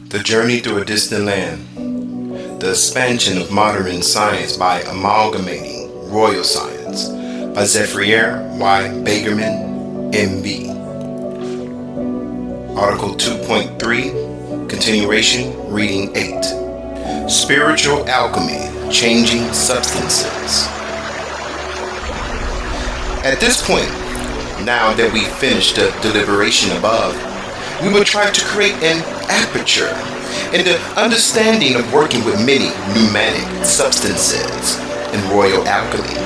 The Journey Through a Distant Land. The Expansion of Modern Science by Amalgamating Royal Science by Zephyr Y. Bagerman, M.B. Article 2.3, Continuation, Reading 8. Spiritual Alchemy, Changing Substances. At this point, now that we've finished the deliberation above, we will try to create an aperture in the understanding of working with many pneumatic substances in royal alchemy.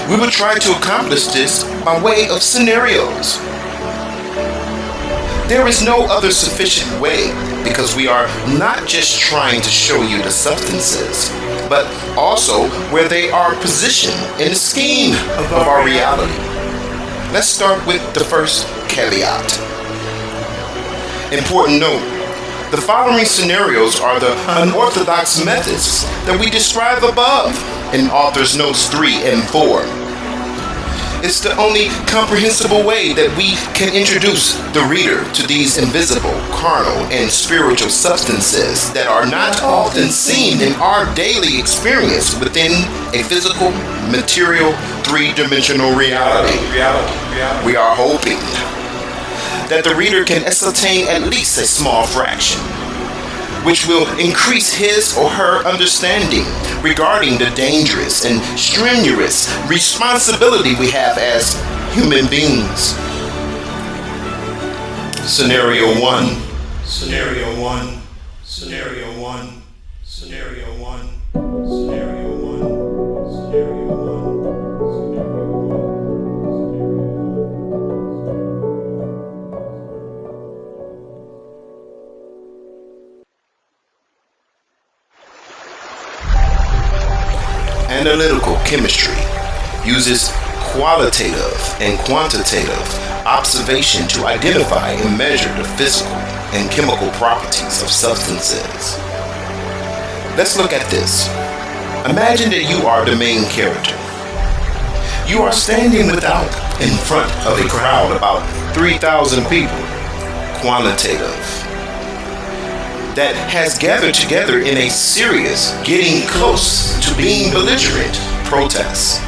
We will try to accomplish this by way of scenarios. There is no other sufficient way, because we are not just trying to show you the substances, but also where they are positioned in the scheme of our reality. Let's start with the first caveat. Important note, the following scenarios are the unorthodox methods that we describe above in Author's Notes 3 and 4. It's the only comprehensible way that we can introduce the reader to these invisible, carnal, and spiritual substances that are not often seen in our daily experience within a physical, material, three-dimensional reality. We are hoping that the reader can ascertain at least a small fraction, which will increase his or her understanding regarding the dangerous and strenuous responsibility we have as human beings. Scenario 1. Scenario 1. Scenario 1. Scenario 1. Scenario 1. Scenario 1. Analytical chemistry uses qualitative and quantitative observation to identify and measure the physical and chemical properties of substances. Let's look at this. Imagine that you are the main character. You are standing without in front of a crowd about 3,000 people, quantitative, that has gathered together in a serious, getting close to being belligerent protest.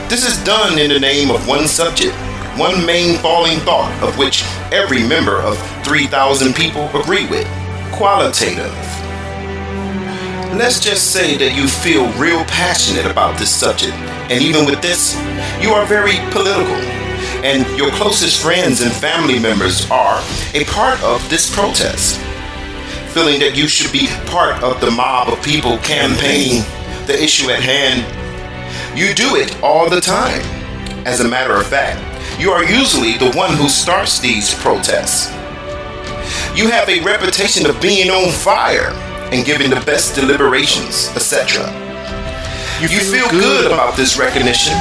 This is done in the name of one subject, one main falling thought of which every member of 3,000 people agree with, qualitative. Let's just say that you feel real passionate about this subject, and even with this, you are very political, and your closest friends and family members are a part of this protest. Feeling that you should be part of the mob of people campaigning the issue at hand. You do it all the time. As a matter of fact, you are usually the one who starts these protests. You have a reputation of being on fire and giving the best deliberations, etc. You feel good about this recognition,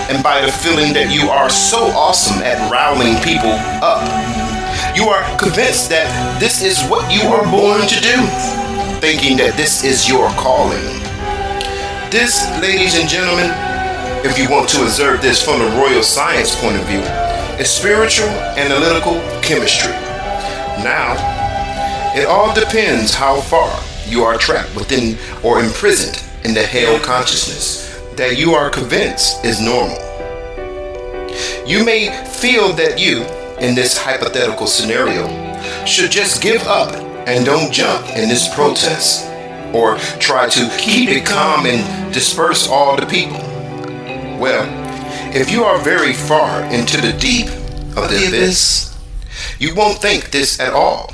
and by the feeling that you are so awesome at riling people up, you are convinced that this is what you are born to do, thinking that this is your calling. This, ladies and gentlemen, if you want to observe this from the royal science point of view, is spiritual analytical chemistry. Now, it all depends how far you are trapped within or imprisoned in the hell consciousness that you are convinced is normal. You may feel that you, in this hypothetical scenario, should just give up and don't jump in this protest, or try to keep it calm and disperse all the people. Well, if you are very far into the deep of the abyss, you won't think this at all,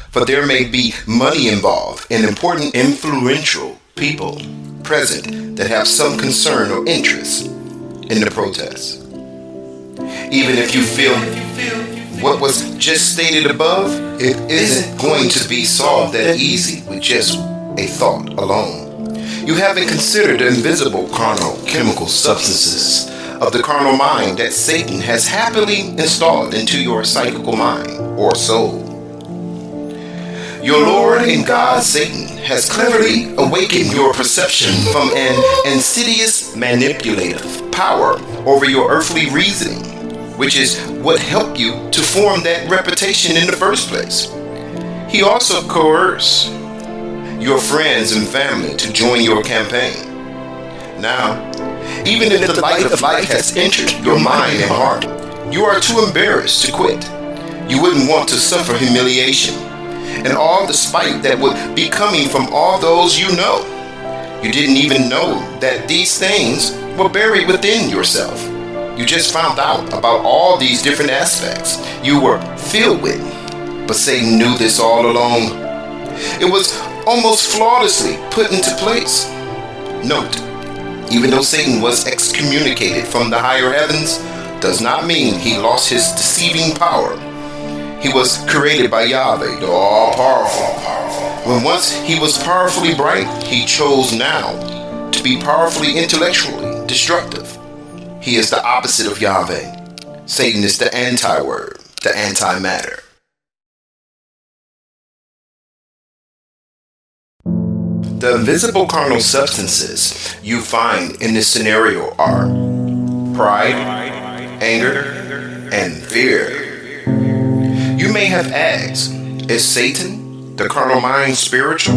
for there may be money involved and important influential people present that have some concern or interest in the protest. Even if you feel what was just stated above, it isn't going to be solved that easy with just a thought alone. You haven't considered the invisible carnal chemical substances of the carnal mind that Satan has happily installed into your psychical mind or soul. Your Lord and God Satan has cleverly awakened your perception from an insidious manipulative power over your earthly reasoning, which is what helped you to form that reputation in the first place. He also coerces your friends and family to join your campaign. Now, even if the light of life has entered your mind and heart, you are too embarrassed to quit. You wouldn't want to suffer humiliation and all the spite that would be coming from all those you know. You didn't even know that these things were buried within yourself. You just found out about all these different aspects you were filled with. But Satan knew this all along. It was almost flawlessly put into place. Note, even though Satan was excommunicated from the higher heavens, does not mean he lost his deceiving power. He was created by Yahweh, the all-powerful. When once he was powerfully bright, he chose now to be powerfully intellectually destructive. He is the opposite of Yahweh. Satan is the anti-word, the anti-matter. The invisible carnal substances you find in this scenario are pride, anger, and fear. You may have asked, is Satan, the carnal mind, spiritual?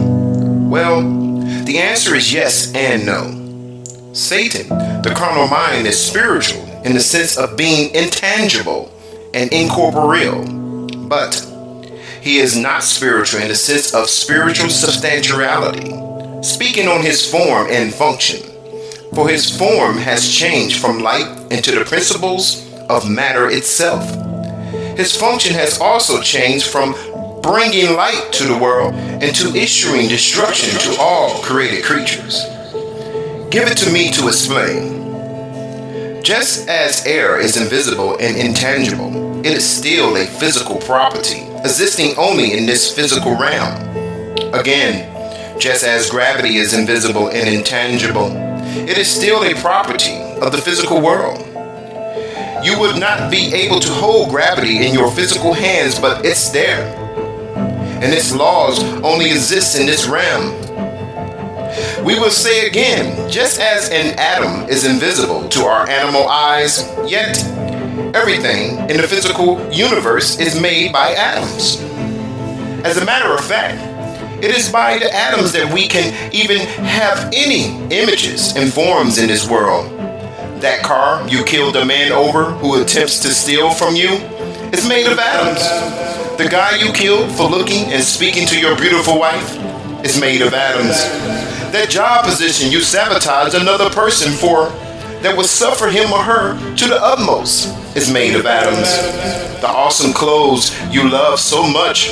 Well, the answer is yes and no. Satan, the carnal mind, is spiritual in the sense of being intangible and incorporeal, but he is not spiritual in the sense of spiritual substantiality, speaking on his form and function. For his form has changed from light into the principles of matter itself. His function has also changed from bringing light to the world and to issuing destruction to all created creatures. Give it to me to explain. Just as air is invisible and intangible, it is still a physical property, existing only in this physical realm. Again, just as gravity is invisible and intangible, it is still a property of the physical world. You would not be able to hold gravity in your physical hands, but it's there. And its laws only exist in this realm. We will say again, just as an atom is invisible to our animal eyes, yet everything in the physical universe is made by atoms. As a matter of fact, it is by the atoms that we can even have any images and forms in this world. That car you killed a man over who attempts to steal from you is made of atoms. The guy you killed for looking and speaking to your beautiful wife is made of atoms. That job position you sabotaged another person for that will suffer him or her to the utmost is made of atoms. The awesome clothes you love so much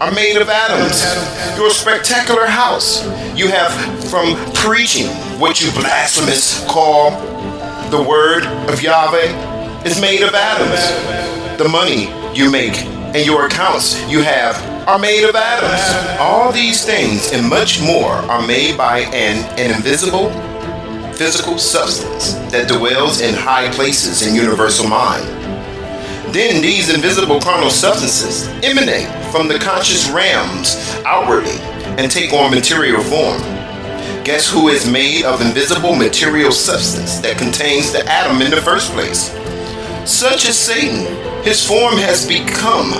are made of atoms. Your spectacular house you have from preaching what you blasphemous call the word of Yahweh is made of atoms. The money you make and your accounts you have are made of atoms. All these things and much more are made by an invisible physical substance that dwells in high places in universal mind. Then these invisible carnal substances emanate from the conscious realms outwardly and take on material form. Guess who is made of invisible material substance that contains the atom in the first place? Such as Satan. His form has become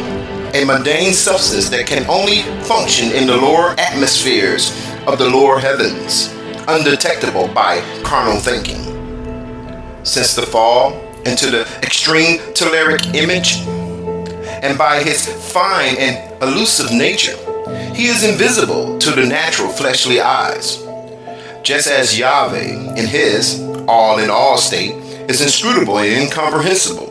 a mundane substance that can only function in the lower atmospheres of the lower heavens, undetectable by carnal thinking. Since the fall into the extreme telluric image, and by his fine and elusive nature, he is invisible to the natural fleshly eyes. Just as Yahweh in his all-in-all state is inscrutable and incomprehensible,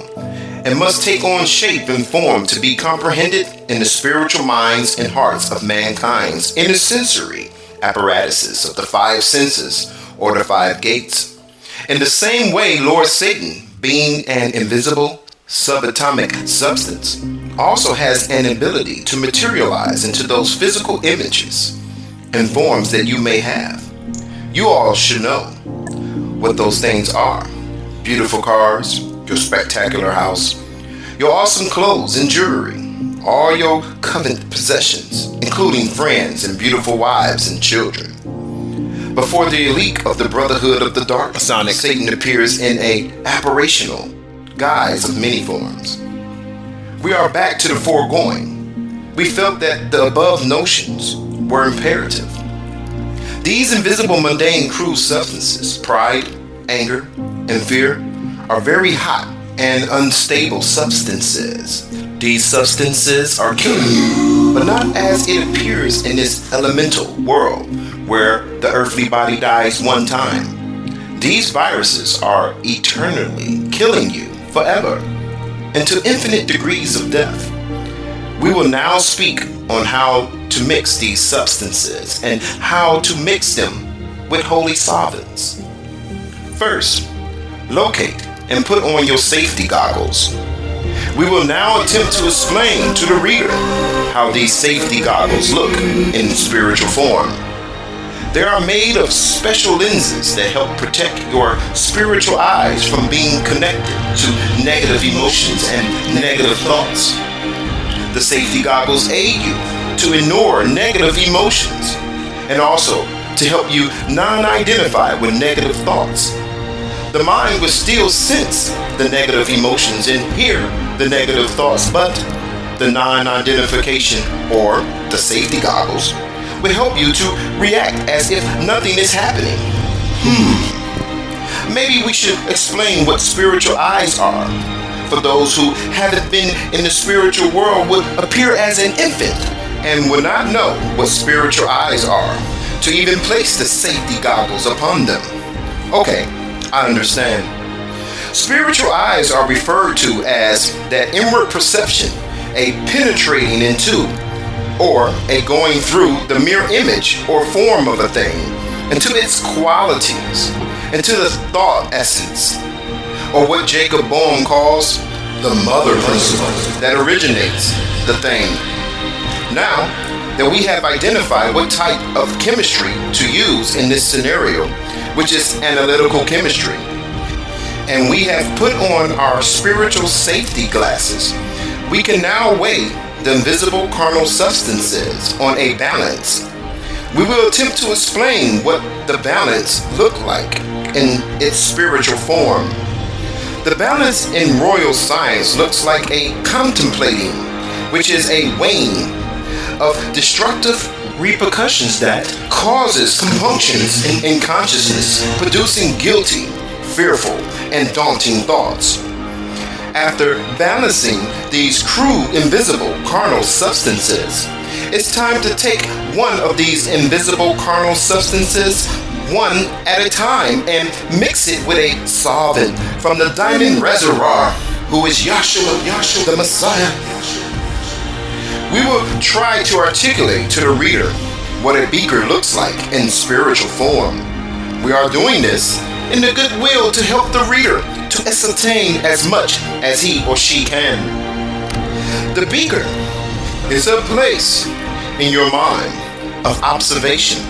and must take on shape and form to be comprehended in the spiritual minds and hearts of mankind's inner sensory apparatuses of the five senses or the five gates. In the same way, Lord Satan, being an invisible subatomic substance, also has an ability to materialize into those physical images and forms that you may have. You all should know what those things are. Beautiful cars, your spectacular house, your awesome clothes and jewelry, all your coveted possessions, including friends and beautiful wives and children. Before the elite of the Brotherhood of the Dark Masonic, Satan appears in a apparitional guise of many forms. We are back to the foregoing. we felt that the above notions were imperative. These invisible mundane crude substances, pride, anger, and fear, are very hot and unstable substances. These substances are killing you, but not as it appears in this elemental world where the earthly body dies one time. These viruses are eternally killing you forever and to infinite degrees of death. We will now speak on how to mix these substances and how to mix them with holy solvents. First, locate and put on your safety goggles. We will now attempt to explain to the reader how these safety goggles look in spiritual form. They are made of special lenses that help protect your spiritual eyes from being connected to negative emotions and negative thoughts. The safety goggles aid you to ignore negative emotions and also to help you non-identify with negative thoughts. The mind will still sense the negative emotions and hear the negative thoughts, but the non-identification or the safety goggles will help you to react as if nothing is happening. Maybe we should explain what spiritual eyes are. For those who haven't been in the spiritual world would appear as an infant and would not know what spiritual eyes are to even place the safety goggles upon them. Okay, I understand. Spiritual eyes are referred to as that inward perception, a penetrating into or a going through the mere image or form of a thing into its qualities, into the thought essence, or what Jacob Boehm calls the mother principle that originates the thing. Now that we have identified what type of chemistry to use in this scenario, which is analytical chemistry, and we have put on our spiritual safety glasses, we can now weigh the invisible carnal substances on a balance. We will attempt to explain what the balance look like in its spiritual form. The balance in royal science looks like a contemplating, which is a weighing of destructive repercussions that causes compunctions in consciousness, producing guilty, fearful, and daunting thoughts. After balancing these crude, invisible, carnal substances, it's time to take one of these invisible carnal substances one at a time and mix it with a solvent from the diamond reservoir, who is Yahshua, the Messiah. We will try to articulate to the reader what a beaker looks like in spiritual form. We are doing this in the goodwill to help the reader to ascertain as much as he or she can. The beaker is a place in your mind of observation.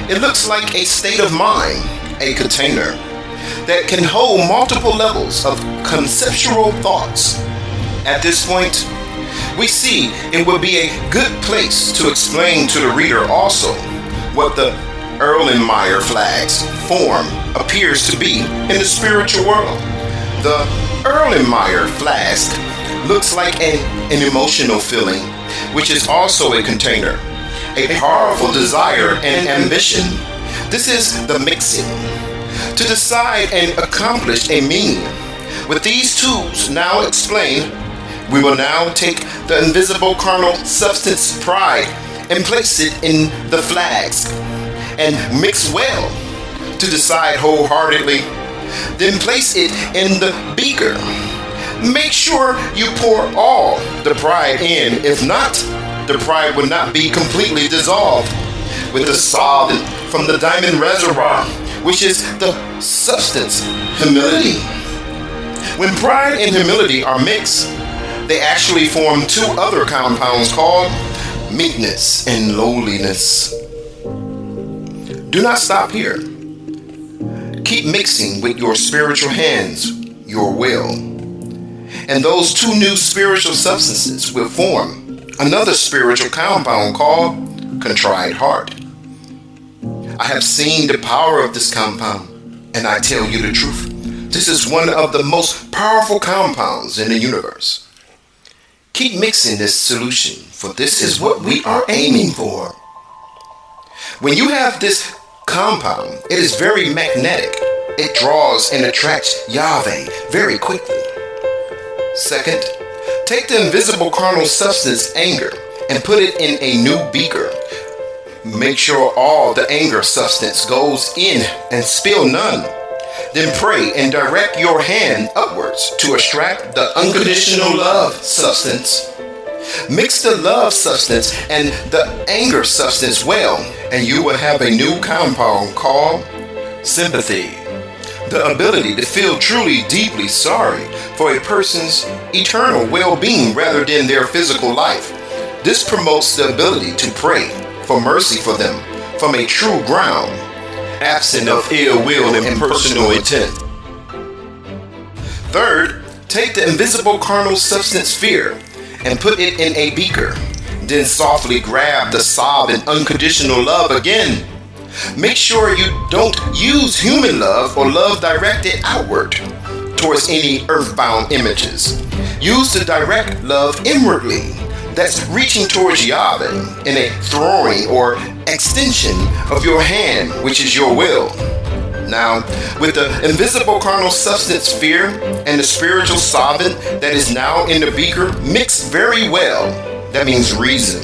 It looks like a state of mind, a container that can hold multiple levels of conceptual thoughts. At this point, we see it would be a good place to explain to the reader also what the Erlenmeyer flag's form appears to be in the spiritual world. The Erlenmeyer flask looks like an emotional feeling, which is also a container, a powerful desire and ambition. This is the mixing. To decide and accomplish a meaning. With these tools now explained, we will now take the invisible carnal substance pride and place it in the flask and mix well to decide wholeheartedly. Then place it in the beaker. Make sure you pour all the pride in. If not, the pride will not be completely dissolved with the solvent from the diamond reservoir, which is the substance, humility. When pride and humility are mixed, they actually form two other compounds called meekness and lowliness. Do not stop here. Keep mixing with your spiritual hands, your will. And those two new spiritual substances will form another spiritual compound called contrite heart. I have seen the power of this compound, and I tell you the truth. This is one of the most powerful compounds in the universe. Keep mixing this solution, for this is what we are aiming for. When you have this compound, it is very magnetic. It draws and attracts Yahweh very quickly. Second, take the invisible carnal substance anger and put it in a new beaker. Make sure all the anger substance goes in and spill none. Then pray and direct your hand upwards to extract the unconditional love substance. Mix the love substance and the anger substance well, and you will have a new compound called sympathy. The ability to feel truly deeply sorry for a person's eternal well-being rather than their physical life. This promotes the ability to pray for mercy for them from a true ground, absent of ill will and personal intent. Third, take the invisible carnal substance fear and put it in a beaker. Then softly grab the sob and unconditional love again. Make sure you don't use human love or love directed outward towards any earthbound images. Use the direct love inwardly. That's reaching towards Yahweh in a throwing or extension of your hand, which is your will. Now, with the invisible carnal substance fear and the spiritual solvent that is now in the beaker mixed very well, that means reason.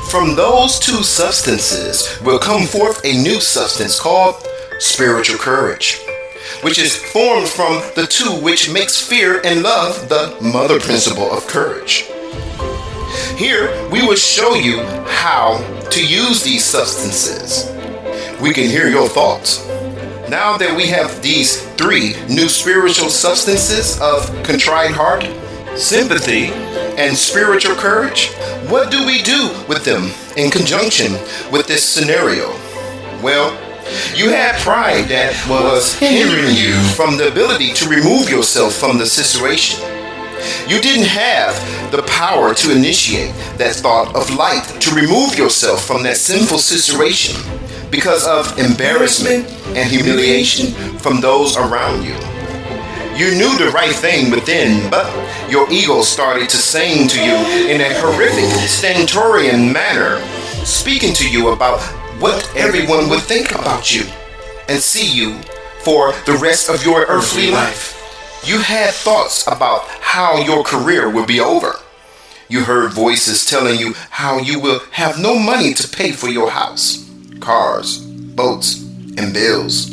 From those two substances will come forth a new substance called spiritual courage, which is formed from the two, which makes fear and love the mother principle of courage. Here, we will show you how to use these substances. We can hear your thoughts. Now that we have these three new spiritual substances of contrite heart, sympathy, and spiritual courage, what do we do with them in conjunction with this scenario? Well, you had pride that was hindering you from the ability to remove yourself from the situation. You didn't have the power to initiate that thought of light to remove yourself from that sinful situation because of embarrassment and humiliation from those around you. You knew the right thing within, but your ego started to sing to you in a horrific, stentorian manner, speaking to you about what everyone would think about you and see you for the rest of your earthly life. You had thoughts about how your career will be over. You heard voices telling you how you will have no money to pay for your house, cars, boats, and bills.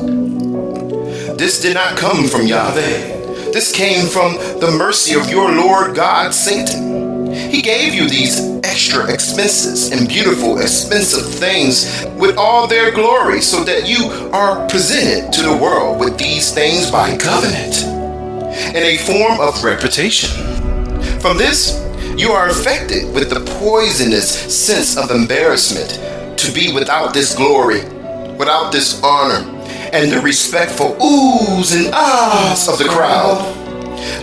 This did not come from Yahweh. This came from the mercy of your Lord God, Satan. He gave you these extra expenses and beautiful, expensive things with all their glory so that you are presented to the world with these things by covenant in a form of reputation. From this, you are affected with the poisonous sense of embarrassment to be without this glory, without this honor, and the respectful oohs and ahs of the crowd.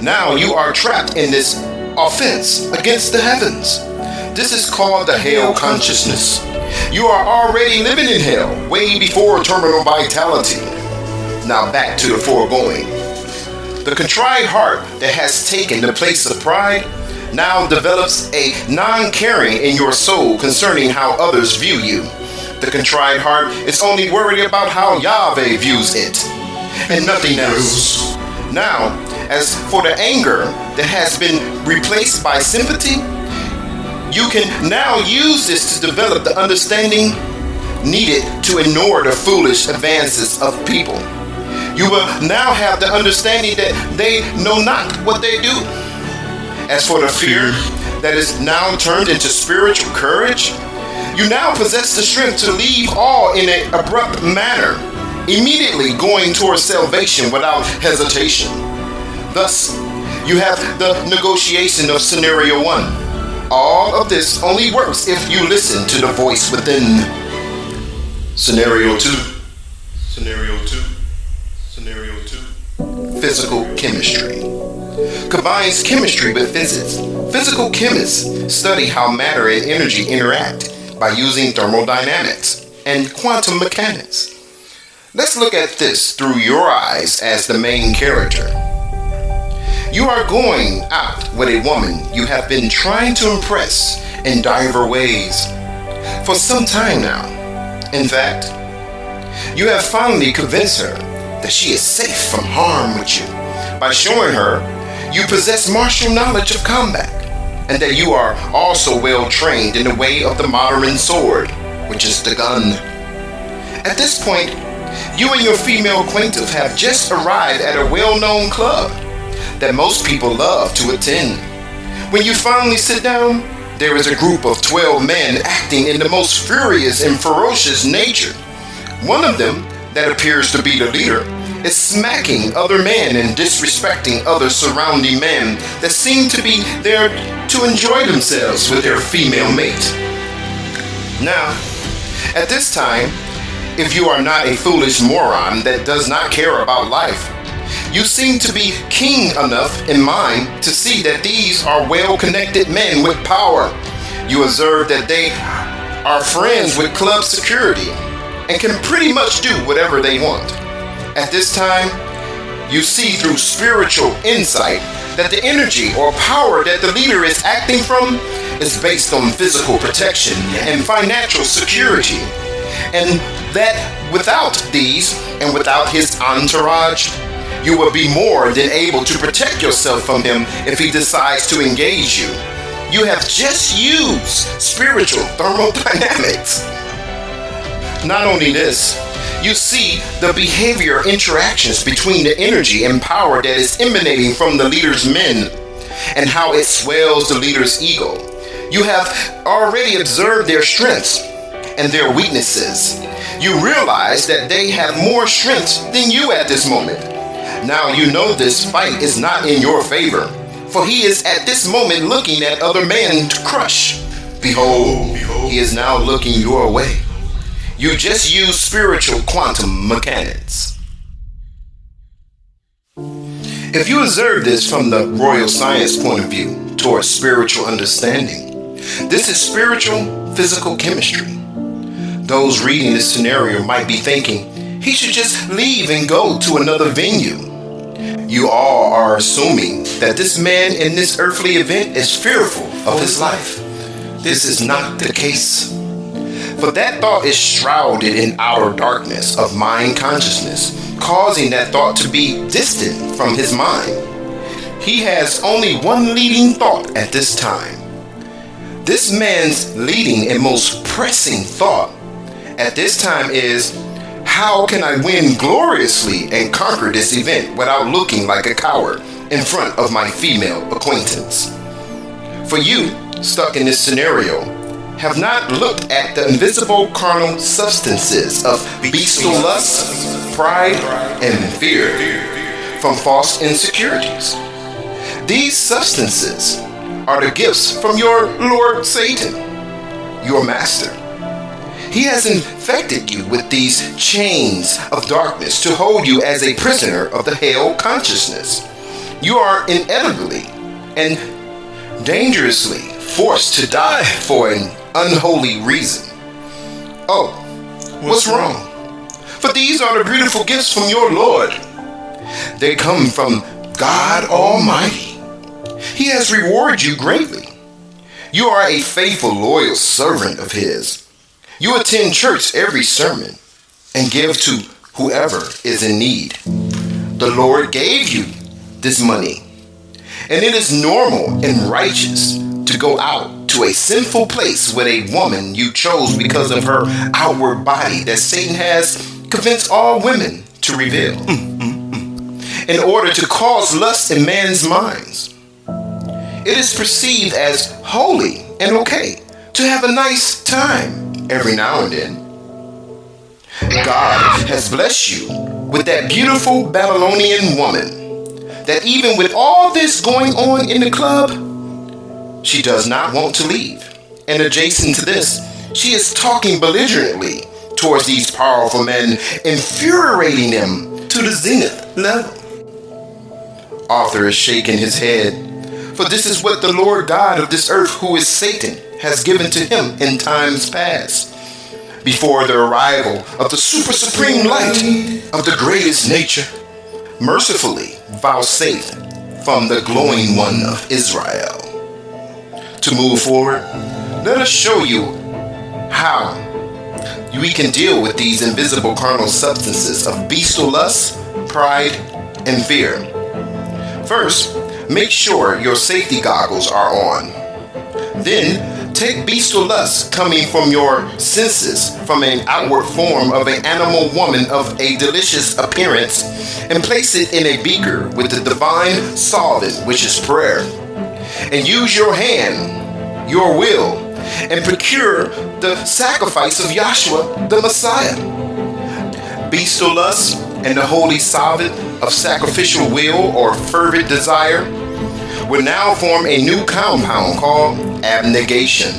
Now you are trapped in this offense against the heavens. This is called the hell consciousness. You are already living in hell way before terminal vitality. Now back to the foregoing. The contrite heart that has taken the place of pride now develops a non-caring in your soul concerning how others view you. The contrite heart is only worried about how Yahweh views it and nothing else. Now, as for the anger that has been replaced by sympathy, you can now use this to develop the understanding needed to ignore the foolish advances of people. You will now have the understanding that they know not what they do. As for the fear that is now turned into spiritual courage, you now possess the strength to leave all in an abrupt manner, immediately going towards salvation without hesitation. Thus, you have the negotiation of scenario 1. All of this only works if you listen to the voice within. Scenario 2. Scenario 2. Scenario 2. Physical chemistry. Combines chemistry with physics. Physical chemists study how matter and energy interact by using thermodynamics and quantum mechanics. Let's look at this through your eyes as the main character. You are going out with a woman you have been trying to impress in diverse ways for some time now. In fact, you have finally convinced her that she is safe from harm with you by showing her you possess martial knowledge of combat and that you are also well trained in the way of the modern sword, which is the gun. At this point, you and your female acquaintance have just arrived at a well-known club that most people love to attend. When you finally sit down, there is a group of 12 men acting in the most furious and ferocious nature. One of them, that appears to be the leader, is smacking other men and disrespecting other surrounding men that seem to be there to enjoy themselves with their female mate. Now, at this time, if you are not a foolish moron that does not care about life, you seem to be keen enough in mind to see that these are well-connected men with power. You observe that they are friends with club security and can pretty much do whatever they want. At this time, you see through spiritual insight that the energy or power that the leader is acting from is based on physical protection and financial security, and that without these and without his entourage, you will be more than able to protect yourself from him if he decides to engage you. You have just used spiritual thermodynamics. Not only this, you see the behavior interactions between the energy and power that is emanating from the leader's men and how it swells the leader's ego. You have already observed their strengths and their weaknesses. You realize that they have more strengths than you at this moment. Now you know this fight is not in your favor, for he is at this moment looking at other men to crush. Behold, he is now looking your way. You just use spiritual quantum mechanics. If you observe this from the royal science point of view towards spiritual understanding, this is spiritual physical chemistry. Those reading this scenario might be thinking, he should just leave and go to another venue. You all are assuming that this man in this earthly event is fearful of his life. This is not the case. For that thought is shrouded in outer darkness of mind consciousness, causing that thought to be distant from his mind. He has only one leading thought at this time. This man's leading and most pressing thought at this time is, how can I win gloriously and conquer this event without looking like a coward in front of my female acquaintance? For you, stuck in this scenario, have not looked at the invisible carnal substances of bestial lust, pride, and fear from false insecurities. These substances are the gifts from your Lord Satan, your master. He has infected you with these chains of darkness to hold you as a prisoner of the hell consciousness. You are inevitably and dangerously forced to die for an unholy reason. Oh, what's wrong? For these are the beautiful gifts from your Lord. They come from God Almighty. He has rewarded you greatly. You are a faithful, loyal servant of His. You attend church every sermon and give to whoever is in need. The Lord gave you this money, and it is normal and righteous to go out to a sinful place with a woman you chose because of her outward body that Satan has convinced all women to reveal in order to cause lust in man's minds. It is perceived as holy and okay to have a nice time every now and then. God has blessed you with that beautiful Babylonian woman that even with all this going on in the club, she does not want to leave. And adjacent to this, she is talking belligerently towards these powerful men, infuriating them to the zenith level. Arthur is shaking his head, for this is what the Lord God of this earth, who is Satan, has given to him in times past, before the arrival of the super supreme light of the greatest nature, mercifully vouchsafed from the glowing one of Israel. To move forward, let us show you how we can deal with these invisible carnal substances of bestial lust, pride, and fear. First, make sure your safety goggles are on. Then, take bestial lust coming from your senses, from an outward form of an animal woman of a delicious appearance, and place it in a beaker with the divine solvent, which is prayer. And use your hand, your will, and procure the sacrifice of Yahshua, the Messiah. Bestial lust and the holy solvent of sacrificial will or fervent desire will now form a new compound called abnegation.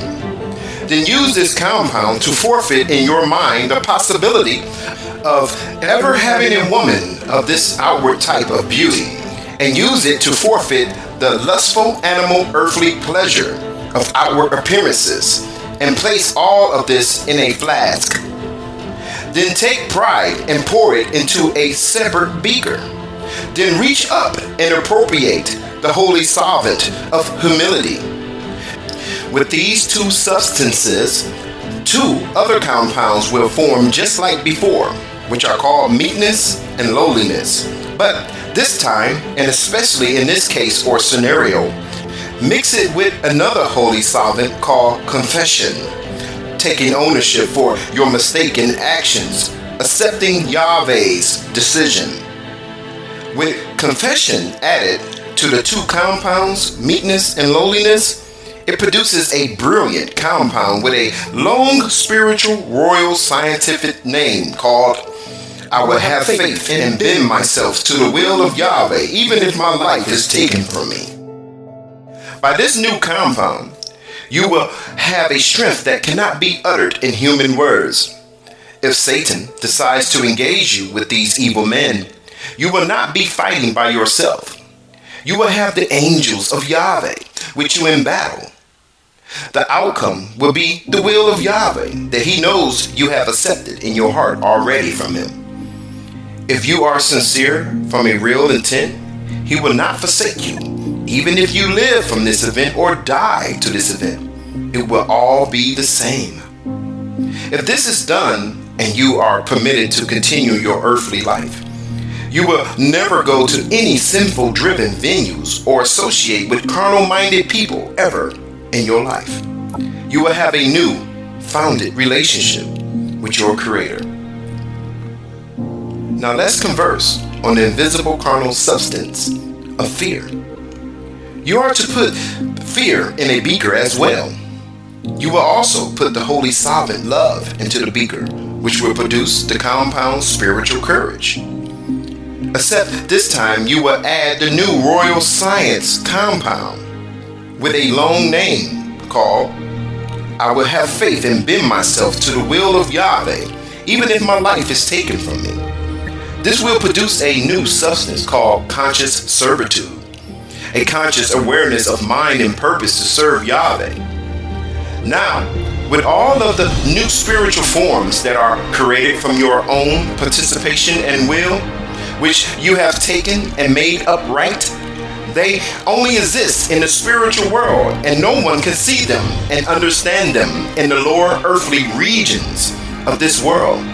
Then use this compound to forfeit in your mind the possibility of ever having a woman of this outward type of beauty, and use it to forfeit the lustful animal earthly pleasure of outward appearances, and place all of this in a flask. Then take pride and pour it into a separate beaker. Then reach up and appropriate the holy solvent of humility. With these two substances, two other compounds will form just like before, which are called meekness and lowliness. But this time, and especially in this case or scenario, mix it with another holy solvent called confession, taking ownership for your mistaken actions, accepting Yahweh's decision. With confession added to the two compounds, meekness and lowliness, it produces a brilliant compound with a long spiritual royal scientific name called I will have faith and bend myself to the will of Yahweh, even if my life is taken from me. By this new compound, you will have a strength that cannot be uttered in human words. If Satan decides to engage you with these evil men, you will not be fighting by yourself. You will have the angels of Yahweh with you in battle. The outcome will be the will of Yahweh that he knows you have accepted in your heart already from him. If you are sincere from a real intent, he will not forsake you. Even if you live from this event or die to this event, it will all be the same. If this is done and you are permitted to continue your earthly life, you will never go to any sinful driven venues or associate with carnal minded people ever in your life. You will have a new founded relationship with your Creator. Now let's converse on the invisible carnal substance of fear. You are to put fear in a beaker as well. You will also put the holy solvent love into the beaker, which will produce the compound spiritual courage. Except this time you will add the new royal science compound with a long name called I will have faith and bend myself to the will of Yahweh, even if my life is taken from me. This will produce a new substance called conscious servitude, a conscious awareness of mind and purpose to serve Yahweh. Now, with all of the new spiritual forms that are created from your own participation and will, which you have taken and made upright, they only exist in the spiritual world, and no one can see them and understand them in the lower earthly regions of this world.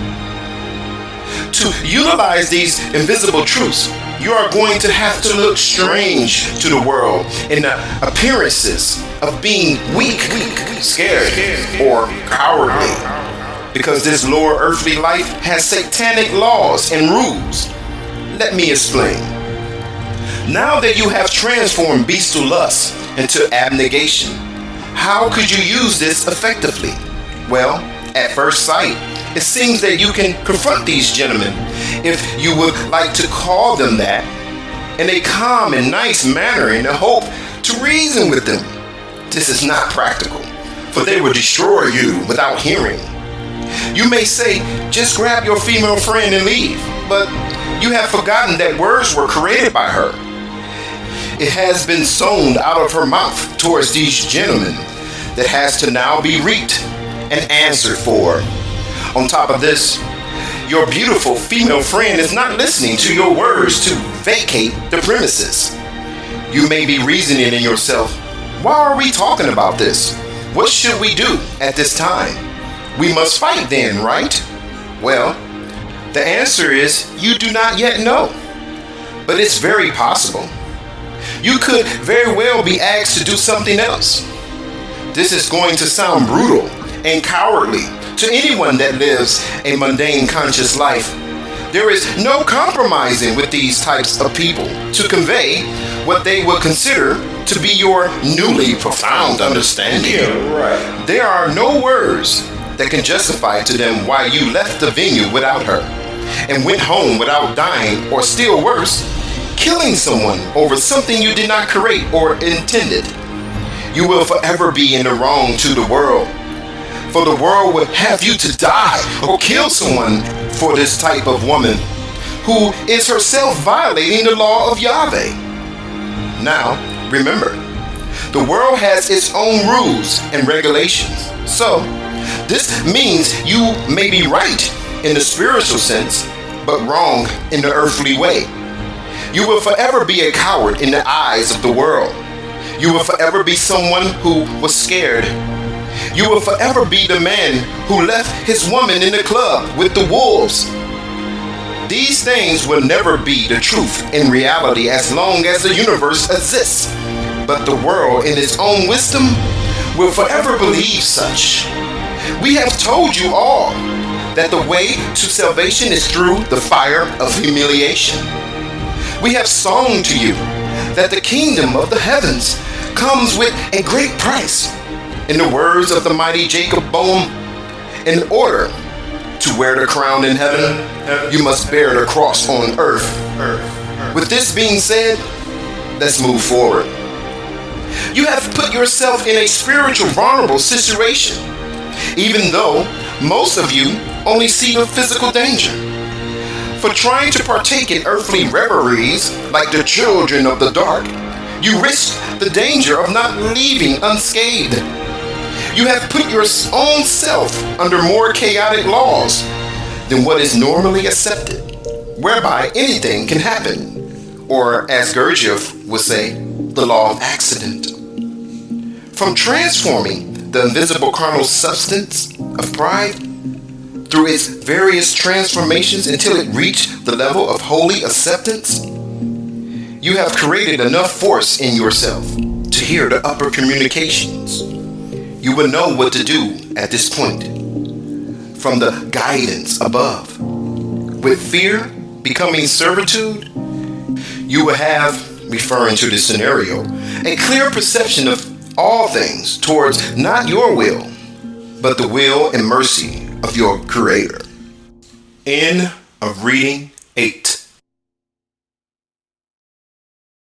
To utilize these invisible truths, you are going to have to look strange to the world in the appearances of being weak, scared, or cowardly, because this lower earthly life has satanic laws and rules. Let me explain. Now that you have transformed bestial lust into abnegation, how could you use this effectively? Well, at first sight, it seems that you can confront these gentlemen, if you would like to call them that, in a calm and nice manner in the hope to reason with them. This is not practical, for they will destroy you without hearing. You may say, just grab your female friend and leave, but you have forgotten that words were created by her. It has been sown out of her mouth towards these gentlemen that has to now be reaped and answered for. On top of this, your beautiful female friend is not listening to your words to vacate the premises. You may be reasoning in yourself, why are we talking about this? What should we do at this time? We must fight then, right? Well, the answer is you do not yet know, but it's very possible. You could very well be asked to do something else. This is going to sound brutal and cowardly to anyone that lives a mundane conscious life. There is no compromising with these types of people to convey what they would consider to be your newly profound understanding. Yeah, right. There are no words that can justify to them why you left the venue without her and went home without dying, or still worse, killing someone over something you did not create or intended. You will forever be in the wrong to the world, for the world would have you to die or kill someone for this type of woman who is herself violating the law of Yahweh. Now, remember, the world has its own rules and regulations. So, this means you may be right in the spiritual sense, but wrong in the earthly way. You will forever be a coward in the eyes of the world. You will forever be someone who was scared. You will forever be the man who left his woman in the club with the wolves. These things will never be the truth in reality as long as the universe exists. But the world, in its own wisdom, will forever believe such. We have told you all that the way to salvation is through the fire of humiliation. We have sung to you that the kingdom of the heavens comes with a great price. In the words of the mighty Jacob Boehm, in order to wear the crown in heaven, you must bear the cross on earth. With this being said, let's move forward. You have put yourself in a spiritual vulnerable situation, even though most of you only see the physical danger. For trying to partake in earthly reveries like the children of the dark, you risk the danger of not leaving unscathed. You have put your own self under more chaotic laws than what is normally accepted, whereby anything can happen, or as Gurdjieff would say, the law of accident. From transforming the invisible carnal substance of pride through its various transformations until it reached the level of holy acceptance, you have created enough force in yourself to hear the upper communications. You will know what to do at this point from the guidance above. With fear becoming servitude, you will have, referring to this scenario, a clear perception of all things towards not your will, but the will and mercy of your Creator. End of reading 8.